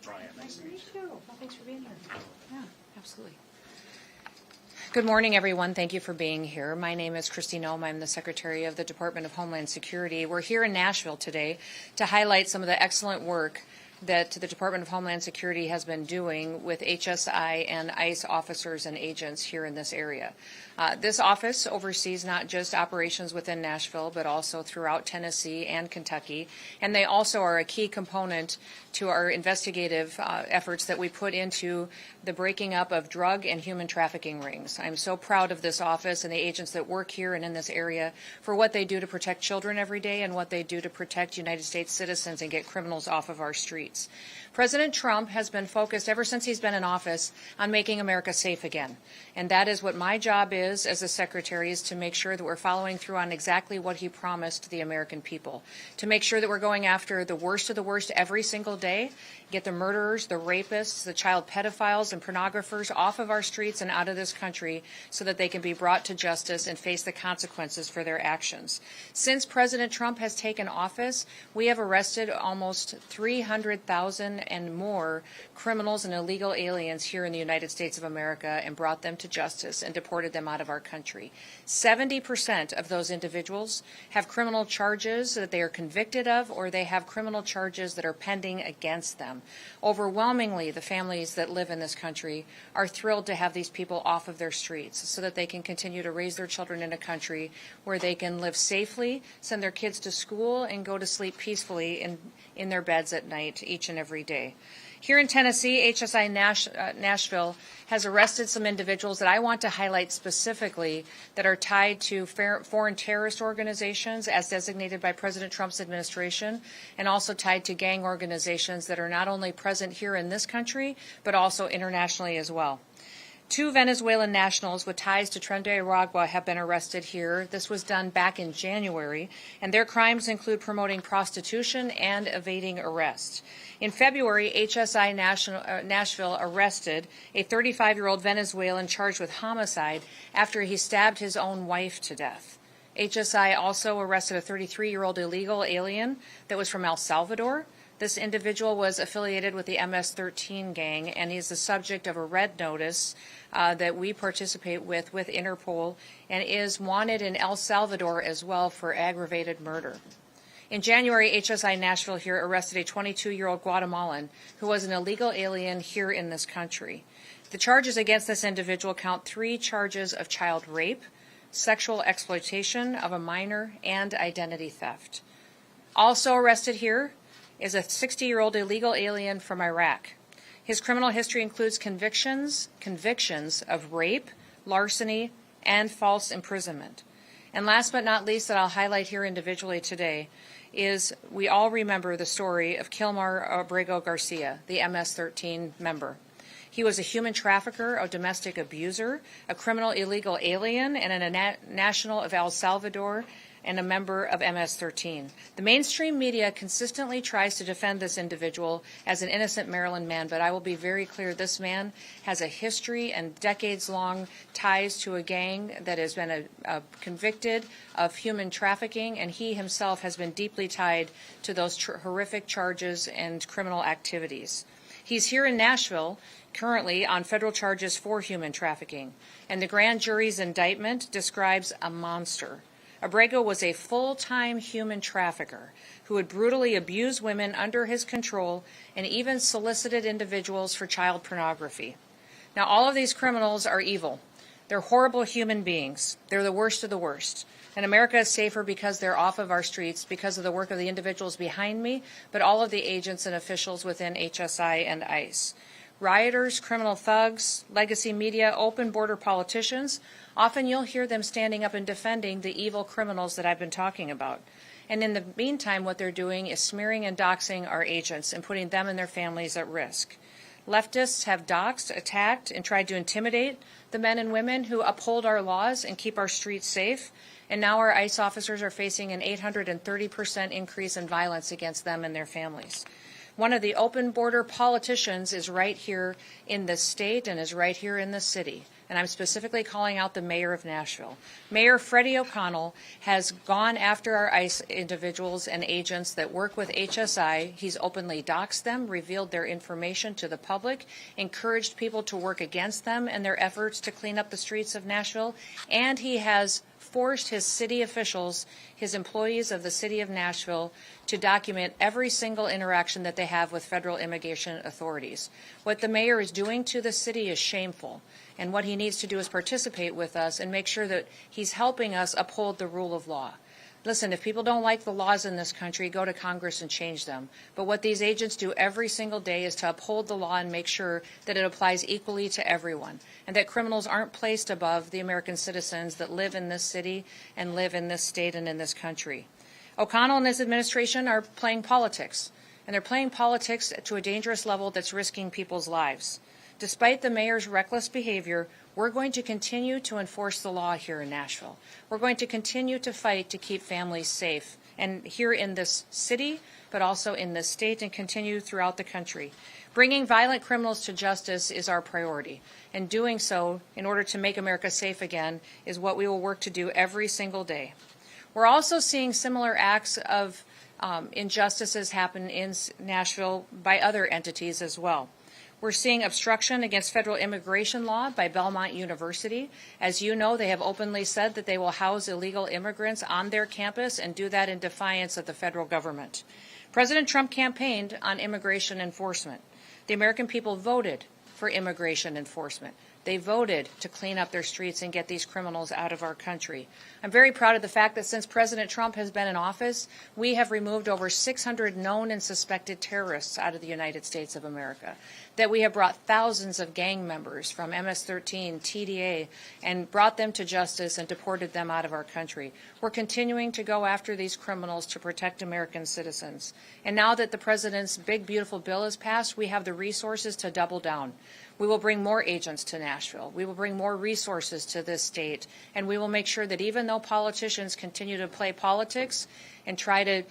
drawing it nice and easy. Well, thanks for being here. Yeah, absolutely. Good morning, everyone. Thank you for being here. My name is Kristi Noem. I'm the Secretary of the Department of Homeland Security. We're here in Nashville today to highlight some of the excellent work that the Department of Homeland Security has been doing with HSI and ICE officers and agents here in this area. This office oversees not just operations within Nashville, but also throughout Tennessee and Kentucky, and they also are a key component to our investigative efforts that we put into the breaking up of drug and human trafficking rings. I'm so proud of this office and the agents that work here and in this area for what they do to protect children every day and what they do to protect United States citizens and get criminals off of our streets. President Trump has been focused ever since he's been in office on making America safe again. And that is what my job is as a secretary, is to make sure that we're following through on exactly what he promised the American people, to make sure that we're going after the worst of the worst every single day, get the murderers, the rapists, the child pedophiles and pornographers off of our streets and out of this country so that they can be brought to justice and face the consequences for their actions. Since President Trump has taken office, we have arrested almost 300,000 and more criminals and illegal aliens here in the United States of America and brought them to justice and deported them out of our country. 70% of those individuals have criminal charges that they are convicted of, or they have criminal charges that are pending against them. Overwhelmingly, the families that live in this country are thrilled to have these people off of their streets so that they can continue to raise their children in a country where they can live safely, send their kids to school, and go to sleep peacefully in their beds at night each and every day. Here in Tennessee, HSI Nashville has arrested some individuals that I want to highlight specifically that are tied to foreign terrorist organizations as designated by President Trump's administration, and also tied to gang organizations that are not only present here in this country, but also internationally as well. 2 Venezuelan nationals with ties to Tren de Aragua have been arrested here. This was done back in January, and their crimes include promoting prostitution and evading arrest. In February, HSI Nashville arrested a 35-year-old Venezuelan charged with homicide after he stabbed his own wife to death. HSI also arrested a 33-year-old illegal alien that was from El Salvador. This individual was affiliated with the MS-13 gang, and he's the subject of a red notice that we participate with Interpol, and is wanted in El Salvador as well for aggravated murder. In January, HSI Nashville here arrested a 22-year-old Guatemalan who was an illegal alien here in this country. The charges against this individual count 3 charges of child rape, sexual exploitation of a minor, and identity theft. Also arrested here is a 60-year-old illegal alien from Iraq. His criminal history includes convictions of rape, larceny, and false imprisonment. And last but not least, that I'll highlight here individually today, is we all remember the story of Kilmar Abrego Garcia, the MS-13 member. He was a human trafficker, a domestic abuser, a criminal illegal alien, and a national of El Salvador, and a member of MS-13. The mainstream media consistently tries to defend this individual as an innocent Maryland man, but I will be very clear, this man has a history and decades-long ties to a gang that has been convicted of human trafficking, and he himself has been deeply tied to those horrific charges and criminal activities. He's here in Nashville currently on federal charges for human trafficking, and the grand jury's indictment describes a monster. Abrego was a full-time human trafficker who would brutally abuse women under his control and even solicited individuals for child pornography. Now, all of these criminals are evil. They're horrible human beings. They're the worst of the worst. And America is safer because they're off of our streets, because of the work of the individuals behind me, but all of the agents and officials within HSI and ICE. Rioters, criminal thugs, legacy media, open border politicians, often you'll hear them standing up and defending the evil criminals that I've been talking about. And in the meantime, what they're doing is smearing and doxing our agents and putting them and their families at risk. Leftists have doxed, attacked, and tried to intimidate the men and women who uphold our laws and keep our streets safe. And now our ICE officers are facing an 830% increase in violence against them and their families. One of the open border politicians is right here in this state and is right here in this city. and I'm specifically calling out the mayor of Nashville. Mayor Freddie O'Connell has gone after our ICE individuals and agents that work with HSI. He's openly doxed them, revealed their information to the public, encouraged people to work against them in their efforts to clean up the streets of Nashville, and he has forced his city officials, his employees of the city of Nashville, to document every single interaction that they have with federal immigration authorities. What the mayor is doing to the city is shameful, and what he needs to do is participate with us and make sure that he's helping us uphold the rule of law. Listen, if people don't like the laws in this country, go to Congress and change them. But what these agents do every single day is to uphold the law and make sure that it applies equally to everyone, and that criminals aren't placed above the American citizens that live in this city and live in this state and in this country. O'Connell and his administration are playing politics, and they're playing politics to a dangerous level that's risking people's lives. Despite the mayor's reckless behavior, we're going to continue to enforce the law here in Nashville. We're going to continue to fight to keep families safe, and here in this city, but also in this state, and continue throughout the country. Bringing violent criminals to justice is our priority, and doing so in order to make America safe again is what we will work to do every single day. We're also seeing similar acts of injustices happen in Nashville by other entities as well. We're seeing obstruction against federal immigration law by Belmont University. As you know, they have openly said that they will house illegal immigrants on their campus and do that in defiance of the federal government. President Trump campaigned on immigration enforcement. The American people voted for immigration enforcement. They voted to clean up their streets and get these criminals out of our country. I'm very proud of the fact that since President Trump has been in office, we have removed over 600 known and suspected terrorists out of the United States of America, that we have brought thousands of gang members from MS-13, TDA, and brought them to justice and deported them out of our country. We're continuing to go after these criminals to protect American citizens. And now that the President's big, beautiful bill is passed, we have the resources to double down. We will bring more agents to Nashville. We will bring more resources to this state. And we will make sure that even though politicians continue to play politics and try to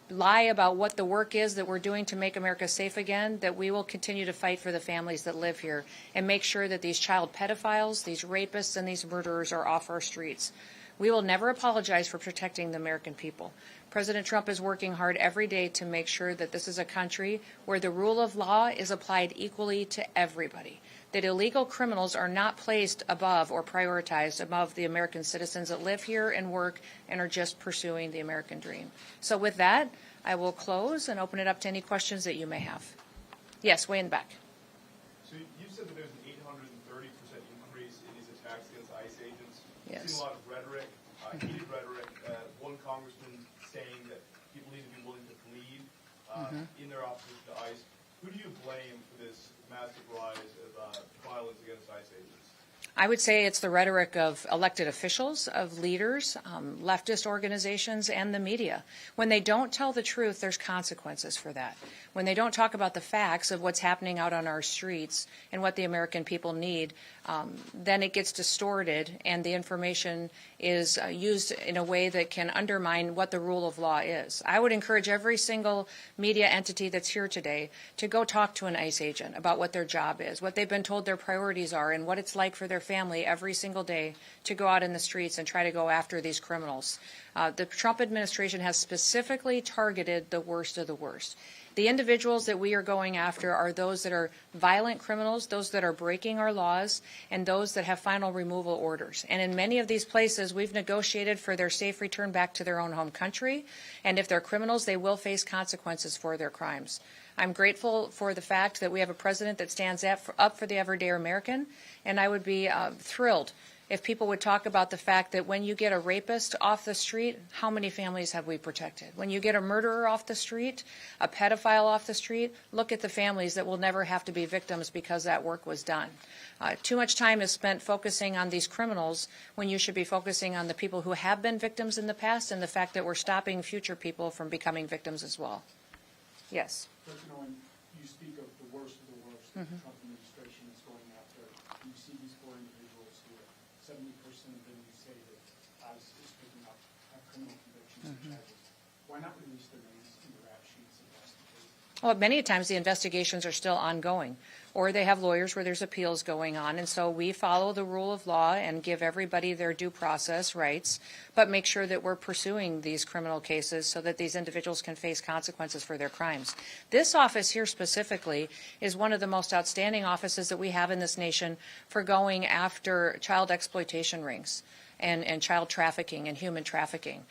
lie about what the work is that we're doing to make America safe again, that we will continue to fight for the families that live here and make sure that these child pedophiles, these rapists, and these murderers are off our streets. We will never apologize for protecting the American people. President Trump is working hard every day to make sure that this is a country where the rule of law is applied equally to everybody, that illegal criminals are not placed above or prioritized above the American citizens that live here and work and are just pursuing the American dream. So with that, I will close and open it up to any questions that you may have. Yes, way in the back. So you said that there's an 830% increase in these attacks against ICE agents. Yes. We've seen a lot of rhetoric, heated rhetoric. One congressman saying that people need to be willing to bleed in their opposition to ICE. Who do you blame for this massive rise of violence against ICE agents? I would say it's the rhetoric of elected officials, of leaders, leftist organizations, and the media. When they don't tell the truth, there's consequences for that. When they don't talk about the facts of what's happening out on our streets and what the American people need, then it gets distorted and the information is used in a way that can undermine what the rule of law is. I would encourage every single media entity that's here today to go talk to an ICE agent about what their job is, what they've been told their priorities are, and what it's like for their family every single day to go out in the streets and try to go after these criminals. The Trump administration has specifically targeted the worst of the worst. The individuals that we are going after are those that are violent criminals, those that are breaking our laws, and those that have final removal orders. And in many of these places, we've negotiated for their safe return back to their own home country. And if they're criminals, they will face consequences for their crimes. I'm grateful for the fact that we have a president that stands up for the everyday American, and I would be thrilled if people would talk about the fact that when you get a rapist off the street, how many families have we protected? When you get a murderer off the street, a pedophile off the street, look at the families that will never have to be victims because that work was done. Too much time is spent focusing on these criminals when you should be focusing on the people who have been victims in the past and the fact that we're stopping future people from becoming victims as well. Yes. President Noem, you speak of the worst of the worst that the Trump administration is going after. You see these four individuals who are 70% of them you say that ICE is picking up have criminal convictions and charges. Why not release their names in the rap sheets and investigate? Well, many times the investigations are still ongoing, or they have lawyers where there's appeals going on. And so we follow the rule of law and give everybody their due process rights, but make sure that we're pursuing these criminal cases so that these individuals can face consequences for their crimes. This office here specifically is one of the most outstanding offices that we have in this nation for going after child exploitation rings and child trafficking and human trafficking.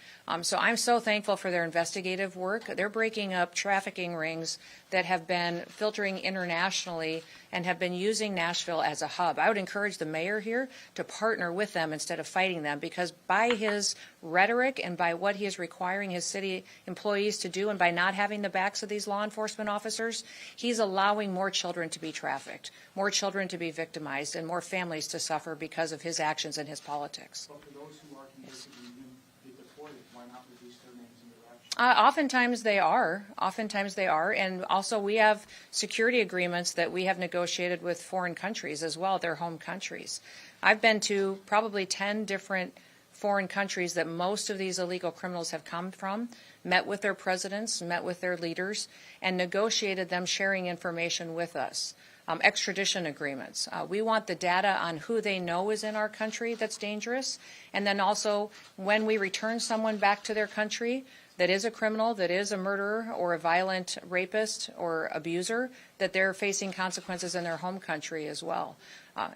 So I'm so thankful for their investigative work. They're breaking up trafficking rings that have been filtering internationally and have been using Nashville as a hub. I would encourage the mayor here to partner with them instead of fighting them, because by his rhetoric and by what he is requiring his city employees to do, and by not having the backs of these law enforcement officers, he's allowing more children to be trafficked, more children to be victimized, and more families to suffer because of his actions and his politics. But for those who are convicted and be deported, why not reduce their names and their actions? Oftentimes they are. Oftentimes they are. And also we have security agreements that we have negotiated with foreign countries as well, their home countries. I've been to probably 10 different foreign countries that most of these illegal criminals have come from, met with their presidents, met with their leaders, and negotiated them sharing information with us. Extradition agreements. We want the data on who they know is in our country that's dangerous, and then also when we return someone back to their country that is a criminal, that is a murderer or a violent rapist or abuser, that they're facing consequences in their home country as well.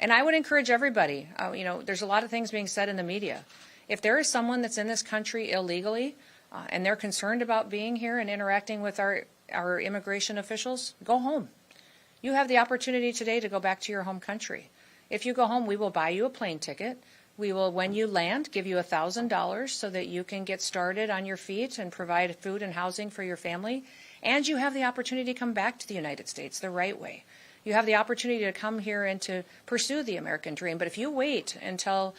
And I would encourage everybody, there's a lot of things being said in the media. If there is someone that's in this country illegally and they're concerned about being here and interacting with our immigration officials, go home. You have the opportunity today to go back to your home country. If you go home, we will buy you a plane ticket. We will, when you land, give you $1,000 so that you can get started on your feet and provide food and housing for your family. And you have the opportunity to come back to the United States the right way. You have the opportunity to come here and to pursue the American dream. But if you wait until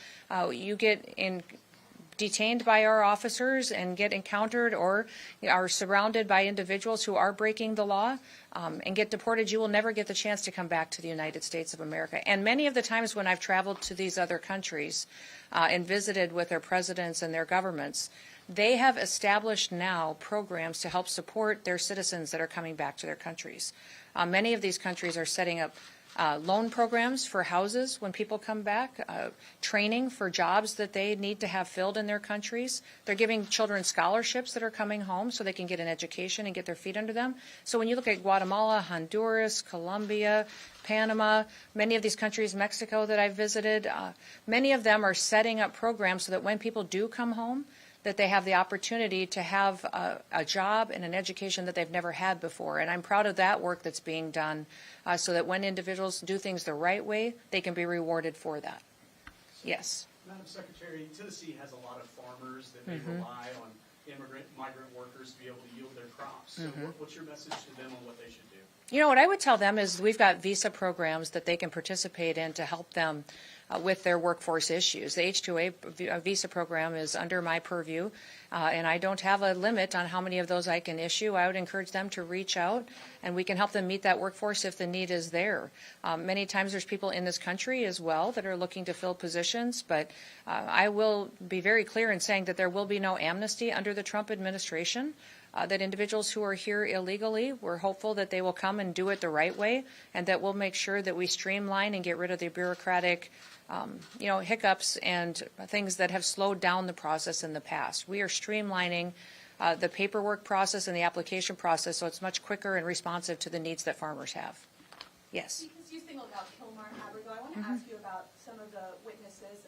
you get detained by our officers and get encountered or are surrounded by individuals who are breaking the law and get deported, you will never get the chance to come back to the United States of America. And many of the times when I've traveled to these other countries and visited with their presidents and their governments, they have established now programs to help support their citizens that are coming back to their countries. Many of these countries are setting up loan programs for houses when people come back, training for jobs that they need to have filled in their countries. They're giving children scholarships that are coming home so they can get an education and get their feet under them. So when you look at Guatemala, Honduras, Colombia, Panama, many of these countries, Mexico that I've visited, many of them are setting up programs so that when people do come home, that they have the opportunity to have a job and an education that they've never had before. And I'm proud of that work that's being done so that when individuals do things the right way, they can be rewarded for that. Yes. Madam Secretary, Tennessee has a lot of farmers that may rely on migrant workers to be able to yield their crops. So what's your message to them on what they should do? What I would tell them is we've got visa programs that they can participate in to help them with their workforce issues. The H-2A visa program is under my purview, and I don't have a limit on how many of those I can issue. I would encourage them to reach out, and we can help them meet that workforce if the need is there. Many times there's people in this country as well that are looking to fill positions, but I will be very clear in saying that there will be no amnesty under the Trump administration. That individuals who are here illegally, we're hopeful that they will come and do it the right way, and that we'll make sure that we streamline and get rid of the bureaucratic hiccups and things that have slowed down the process in the past. We are streamlining the paperwork process and the application process so it's much quicker and responsive to the needs that farmers have. Yes. Because you singled out Kilmar Habergo, I want to ask you about some of the witnesses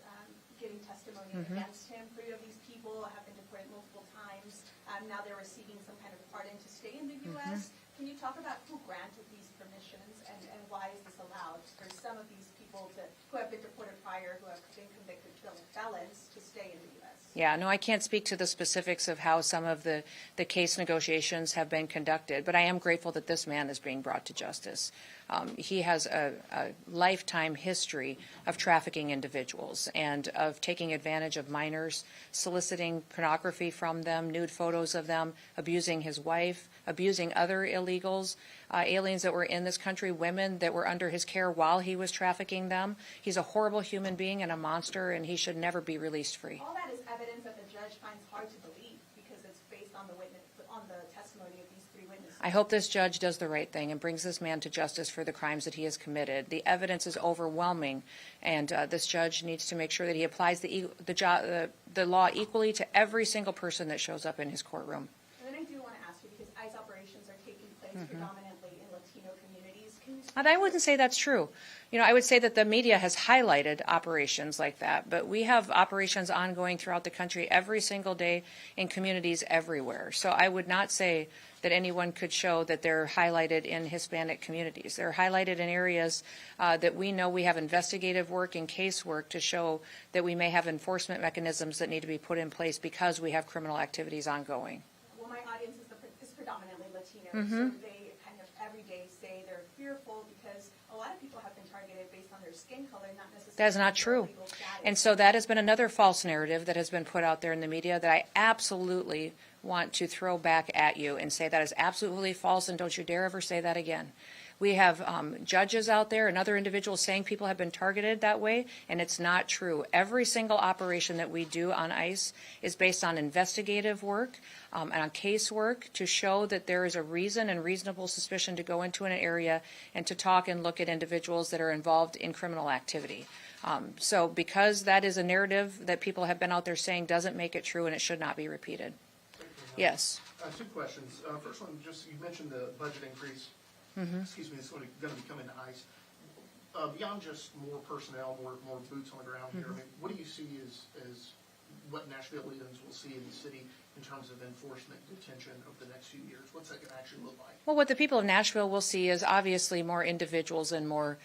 giving testimony against him. 3 of these people have been deported multiple times. Now they're receiving some kind of pardon to stay in the U.S. Can you talk about who granted these permissions and why is this allowed for some of these people who have been deported prior, who have been convicted felons, to stay in the U.S.? Yeah, no, I can't speak to the specifics of how some of the case negotiations have been conducted, but I am grateful that this man is being brought to justice. He has a lifetime history of trafficking individuals and of taking advantage of minors, soliciting pornography from them, nude photos of them, abusing his wife, abusing other illegals, aliens that were in this country, women that were under his care while he was trafficking them. He's a horrible human being and a monster, and he should never be released free. All that is evidence that the judge finds hard to believe because it's based on the testimony of these 3 witnesses. I hope this judge does the right thing and brings this man to justice for the crimes that he has committed. The evidence is overwhelming, and this judge needs to make sure that he applies the law equally to every single person that shows up in his courtroom. And then I do want to ask you, because ICE operations are taking place predominantly in Latino communities. Can you speak And I wouldn't say that's true. You know, I would say that the media has highlighted operations like that, but we have operations ongoing throughout the country every single day in communities everywhere. So I would not say that anyone could show that they're highlighted in Hispanic communities. They're highlighted in areas that we know we have investigative work and casework to show that we may have enforcement mechanisms that need to be put in place because we have criminal activities ongoing. Well, my audience is predominantly Latino, so they kind of every day say they're fearful because a lot of people have been targeted based on their skin color, not necessarily. That is not their true. legal status. And so that has been another false narrative that has been put out there in the media that I absolutely want to throw back at you and say that is absolutely false, and don't you dare ever say that again. We have judges out there and other individuals saying people have been targeted that way, and it's not true. Every single operation that we do on ICE is based on investigative work and on casework to show that there is a reason and reasonable suspicion to go into an area and to talk and look at individuals that are involved in criminal activity. So because that is a narrative that people have been out there saying doesn't make it true, and it should not be repeated. Yes. Two questions. First one, just you mentioned the budget increase. Excuse me, it's going to be coming to ICE. Beyond just more personnel, more boots on the ground here, I mean, what do you see as what Nashvilleians will see in the city in terms of enforcement detention over the next few years? What's that going to actually look like? Well, what the people of Nashville will see is obviously more individuals and more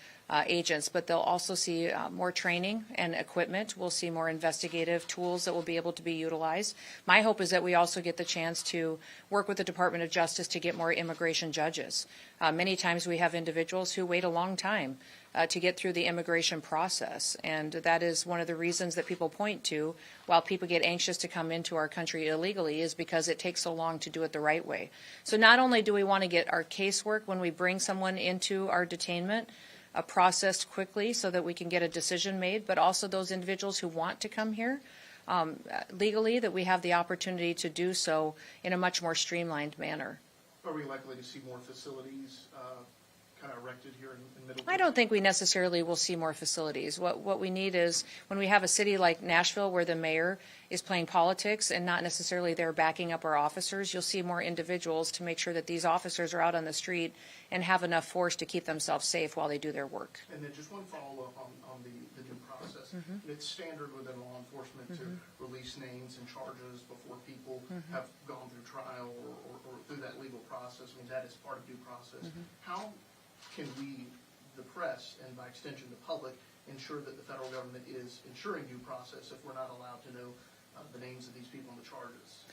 agents, but they'll also see more training and equipment. We'll see more investigative tools that will be able to be utilized. My hope is that we also get the chance to work with the Department of Justice to get more immigration judges. Many times we have individuals who wait a long time to get through the immigration process, and that is one of the reasons that people point to while people get anxious to come into our country illegally is because it takes so long to do it the right way. So not only do we want to get our casework when we bring someone into our detainment processed quickly so that we can get a decision made, but also those individuals who want to come here legally, that we have the opportunity to do so in a much more streamlined manner. Are we likely to see more facilities kind of erected here in Middle? I don't think we necessarily will see more facilities. What we need is when we have a city like Nashville where the mayor is playing politics and not necessarily they're backing up our officers, you'll see more individuals to make sure that these officers are out on the street and have enough force to keep themselves safe while they do their work. And then just one follow-up on the due process. It's standard within law enforcement to release names and charges before people have gone through trial or through that legal process. I mean, that is part of due process. How can we, the press, and by extension the public, ensure that the federal government is ensuring due process if we're not allowed to know the names of these people and the charges?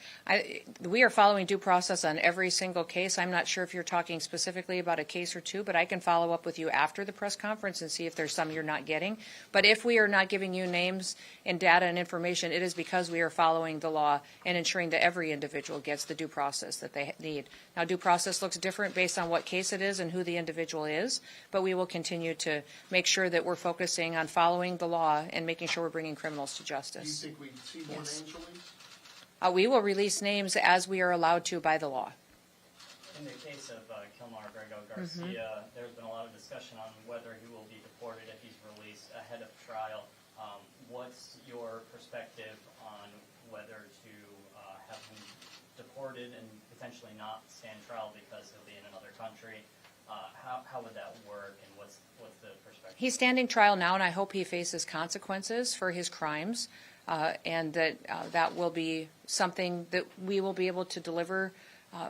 We are following due process on every single case. I'm not sure if you're talking specifically about a case or two, but I can follow up with you after the press conference and see if there's some you're not getting. But if we are not giving you names and data and information, it is because we are following the law and ensuring that every individual gets the due process that they need. Now, due process looks different based on what case it is and who the individual is, but we will continue to make sure that we're focusing on following the law and making sure we're bringing criminals to justice. Do you think we see more names released? We will release names as we are allowed to by the law. In the case of Kilmar Grego Garcia, there's been a lot of discussion on whether he will be deported if he's released ahead of trial. What's your perspective on whether to have him deported and potentially not stand trial because he'll be in another country? How would that work, and what's the perspective? He's standing trial now, and I hope he faces consequences for his crimes, and that will be something that we will be able to deliver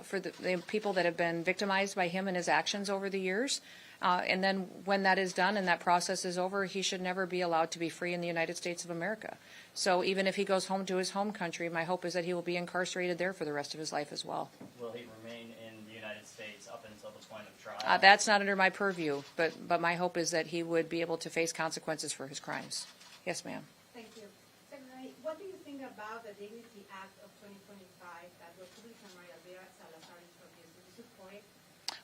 for the people that have been victimized by him and his actions over the years. And then when that is done and that process is over, he should never be allowed to be free in the United States of America. So even if he goes home to his home country, my hope is that he will be incarcerated there for the rest of his life as well. Will he remain in the United States up until the point of trial? That's not under my purview, but my hope is that he would be able to face consequences for his crimes. Yes, ma'am. Thank you. Secretary, what do you think about the Dignity Act of 2025 that Republican Maria Vera Salazar introduced? Do you support it?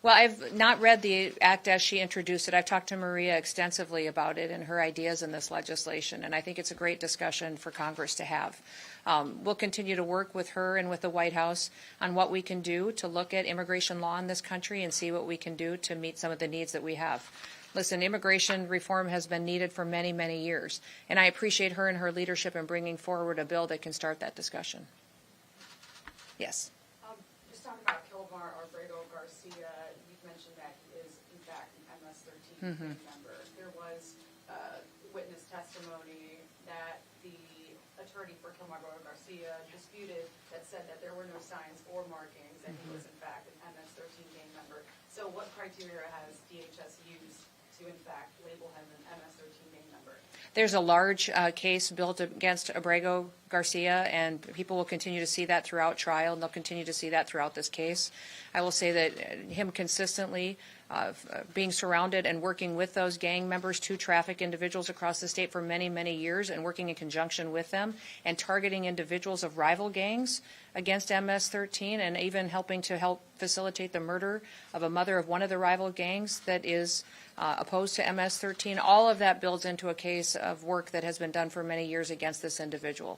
Well, I've not read the act as she introduced it. I've talked to Maria extensively about it and her ideas in this legislation, and I think it's a great discussion for Congress to have. We'll continue to work with her and with the White House on what we can do to look at immigration law in this country and see what we can do to meet some of the needs that we have. Listen, immigration reform has been needed for many, many years, and I appreciate her and her leadership in bringing forward a bill that can start that discussion. Yes. Just talking about Kilmar Garcia, you've mentioned that he is, in fact, an MS-13 member. There was witness testimony that the attorney for Kilmar Garcia disputed that said that there were no signs or markings that he was, in fact, an MS-13 gang member. So what criteria has DHS used to, in fact, label him an MS-13 gang member? There's a large case built against Abrego Garcia, and people will continue to see that throughout trial, and they'll continue to see that throughout this case. I will say that him consistently being surrounded and working with those gang members to traffic individuals across the state for many, many years and working in conjunction with them and targeting individuals of rival gangs against MS-13 and even helping to help facilitate the murder of a mother of one of the rival gangs that is opposed to MS-13. All of that builds into a case of work that has been done for many years against this individual.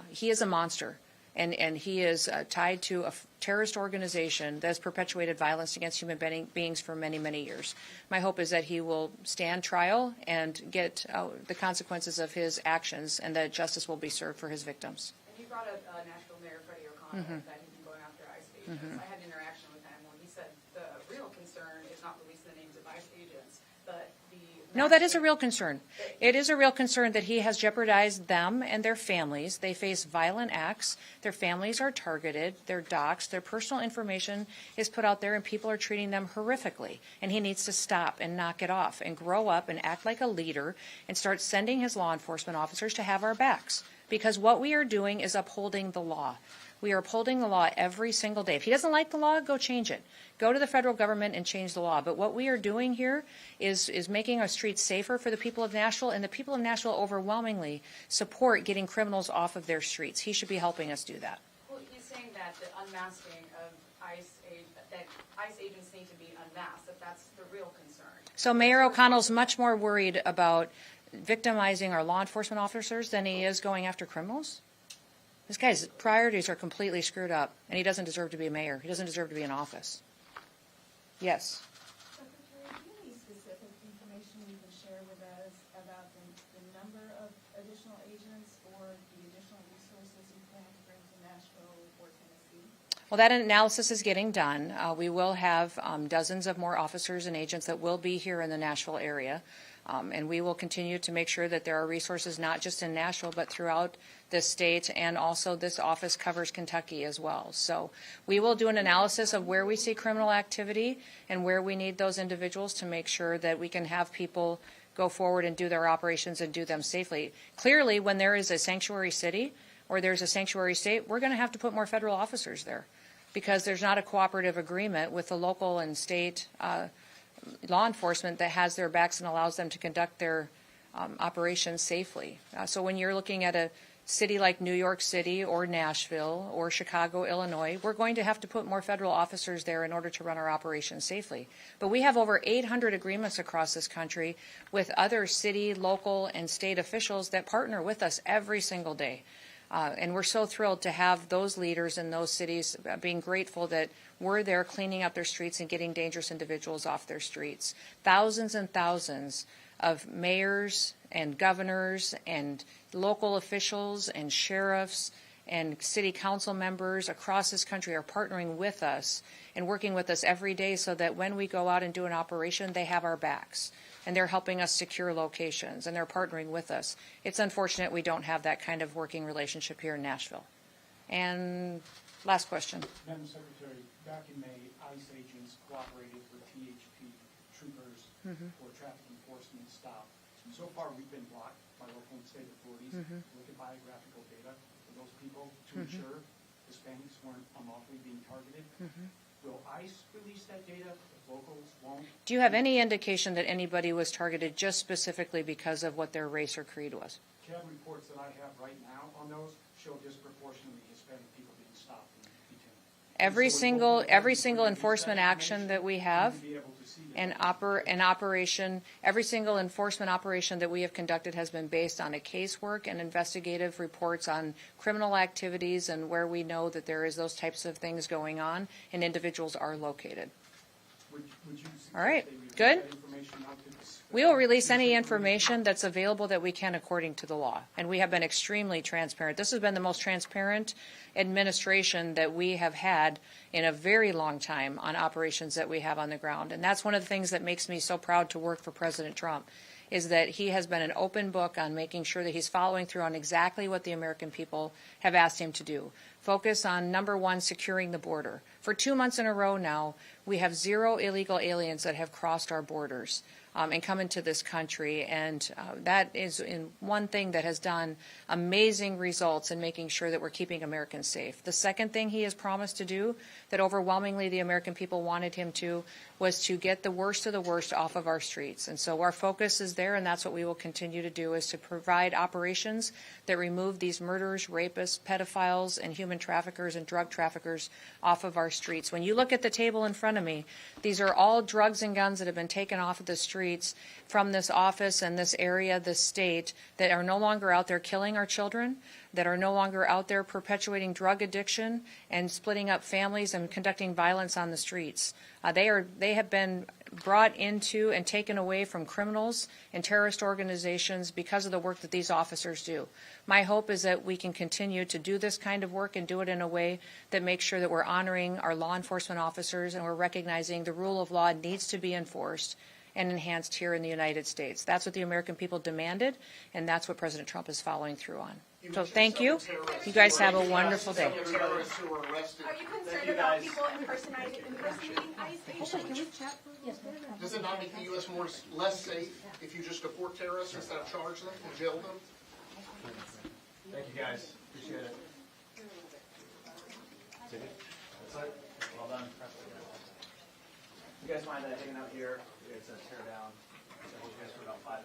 He is a monster, and he is tied to a terrorist organization that has perpetuated violence against human beings for many, many years. My hope is that he will stand trial and get the consequences of his actions, and that justice will be served for his victims. And you brought up Nashville Mayor Freddie O'Connor, that he'd been going after ICE agents. I had an interaction with him when he said the real concern is not releasing the names of ICE agents, but the... No, that is a real concern. It is a real concern that he has jeopardized them and their families. They face violent acts. Their families are targeted. They're doxxed. Their personal information is put out there, and people are treating them horrifically. And he needs to stop and knock it off and grow up and act like a leader and start sending his law enforcement officers to have our backs. Because what we are doing is upholding the law. We are upholding the law every single day. If he doesn't like the law, go change it. Go to the federal government and change the law. But what we are doing here is making our streets safer for the people of Nashville, and the people of Nashville overwhelmingly support getting criminals off of their streets. He should be helping us do that. Well, he's saying that the unmasking of that ICE agents need to be unmasked, that's the real concern. So Mayor O'Connell's much more worried about victimizing our law enforcement officers than he is going after criminals? This guy's priorities are completely screwed up, and he doesn't deserve to be a mayor. He doesn't deserve to be in office. Yes. Secretary, do you have any specific information you can share with us about the number of additional agents or the additional resources you plan to bring to Nashville or Tennessee? Well, that analysis is getting done. We will have dozens of more officers and agents that will be here in the Nashville area. And we will continue to make sure that there are resources not just in Nashville, but throughout the state, and also this office covers Kentucky as well. So we will do an analysis of where we see criminal activity and where we need those individuals to make sure that we can have people go forward and do their operations and do them safely. Clearly, when there is a sanctuary city or there's a sanctuary state, we're going to have to put more federal officers there because there's not a cooperative agreement with the local and state law enforcement that has their backs and allows them to conduct their operations safely. So when you're looking at a city like New York City or Nashville or Chicago, Illinois, we're going to have to put more federal officers there in order to run our operations safely. But we have over 800 agreements across this country with other city, local, and state officials that partner with us every single day. And we're so thrilled to have those leaders in those cities being grateful that we're there cleaning up their streets and getting dangerous individuals off their streets. Thousands and thousands of mayors and governors and local officials and sheriffs and city council members across this country are partnering with us and working with us every day so that when we go out and do an operation, they have our backs. And they're helping us secure locations, and they're partnering with us. It's unfortunate we don't have that kind of working relationship here in Nashville. And last question. Madam Secretary, back in May, ICE agents cooperated with THP troopers for traffic enforcement stop. So far, we've been blocked by local and state authorities to look at biographical data for those people to ensure Hispanics weren't unlawfully being targeted. Will ICE release that data if locals won't? Do you have any indication that anybody was targeted just specifically because of what their race or creed was? CAD reports that I have right now on those show disproportionately Hispanic people being stopped and detained. Every single enforcement action that we have, Be able to see that. an operation, every single enforcement operation that we have conducted has been based on a casework and investigative reports on criminal activities and where we know that there is those types of things going on and individuals are located. Would you suggest All right, they release good. that information out to this- We will release any information that's available that we can according to the law. And we have been extremely transparent. This has been the most transparent administration that we have had in a very long time on operations that we have on the ground. And that's one of the things that makes me so proud to work for President Trump, is that he has been an open book on making sure that he's following through on exactly what the American people have asked him to do. Focus on, number one, securing the border. For 2 months in a row now, we have 0 illegal aliens that have crossed our borders and come into this country. And that is one thing that has done amazing results in making sure that we're keeping Americans safe. The second thing he has promised to do, that overwhelmingly the American people wanted him to, was to get the worst of the worst off of our streets. And so our focus is there, and that's what we will continue to do, is to provide operations that remove these murderers, rapists, pedophiles, and human traffickers and drug traffickers off of our streets. When you look at the table in front of me, these are all drugs and guns that have been taken off of the streets from this office and this area, this state, that are no longer out there killing our children, that are no longer out there perpetuating drug addiction and splitting up families and conducting violence on the streets. They have been brought into and taken away from criminals and terrorist organizations because of the work that these officers do. My hope is that we can continue to do this kind of work and do it in a way that makes sure that we're honoring our law enforcement officers and we're recognizing the rule of law needs to be enforced and enhanced here in the United States. That's what the American people demanded, and that's what President Trump is following through on. So thank you. You guys have a wonderful day. Are you concerned about people impersonating ICE agents? Does it not make the U.S. less safe if you just deport terrorists instead of charge them and jail them? Thank you, guys. Appreciate it. Well done. You guys mind hanging out here? It's a tear down. So we'll guys for about 5